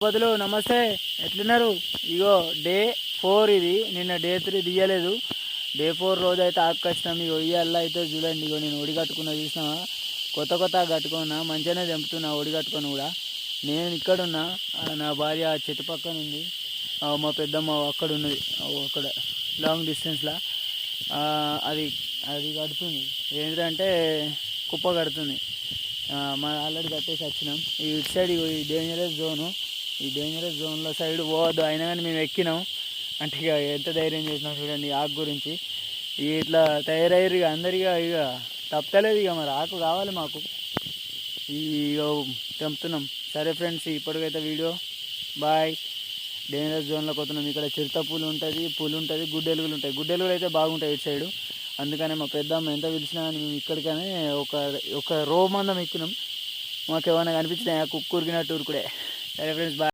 బదులు నమస్తే, ఎట్లున్నారు? ఇగో డే 4 ఇది. నిన్న డే 3 తీయలేదు. డే 4 రోజు అయితే ఆకుకొచ్చినాం. ఇగో ఇయ్యాల అయితే చూడండి, ఇగో నేను ఒడి కట్టుకున్నా చూసినావా? కొత్త కట్టుకున్నా, మంచిగానే తెంపుతున్నా ఒడి కట్టుకొని కూడా. నేను ఇక్కడున్నా, నా భార్య చెట్టు పక్కన ఉంది, మా పెద్దమ్మ అక్కడ ఉన్నది, అక్కడ లాంగ్ డిస్టెన్స్లో. అది అది కడుతుంది, ఏంటంటే కుప్ప కడుతుంది. మా ఆల్రెడీ కట్టేసి వచ్చినాం. ఈ ఇటు సైడ్ ఈ డేంజరస్ జోను, ఈ డేంజరస్ జోన్లో సైడ్ పోవద్దు. అయినా కానీ మేము ఎక్కినాం. అంటే ఇక ఎంత ధైర్యం చేసినాం చూడండి ఆకు గురించి. ఇట్లా తయారయ్యారు ఇక అందరిగా, ఇక తప్పలేదు ఇక. మరి ఆకు కావాలి మాకు, ఇక తెంపుతున్నాం. సరే ఫ్రెండ్స్, ఇప్పటికైతే వీడియో బాయ్. డేంజరస్ జోన్లోకి వస్తున్నాం. ఇక్కడ చిరుత పూలు ఉంటుంది, గుడ్డెలుగులు ఉంటాయి. గుడ్డెలుగులు అయితే బాగుంటాయి ఇటు సైడు. అందుకనే మా పెద్దమ్మ ఎంత పిలిచినా మేము ఇక్కడికనే ఒక రో మందం ఎక్కినాం. మాకు ఏమైనా కనిపించినాయా కుక్కురికినట్టు ఉరుకుడే. సరే ఫ్రెండ్స్ బాయ్.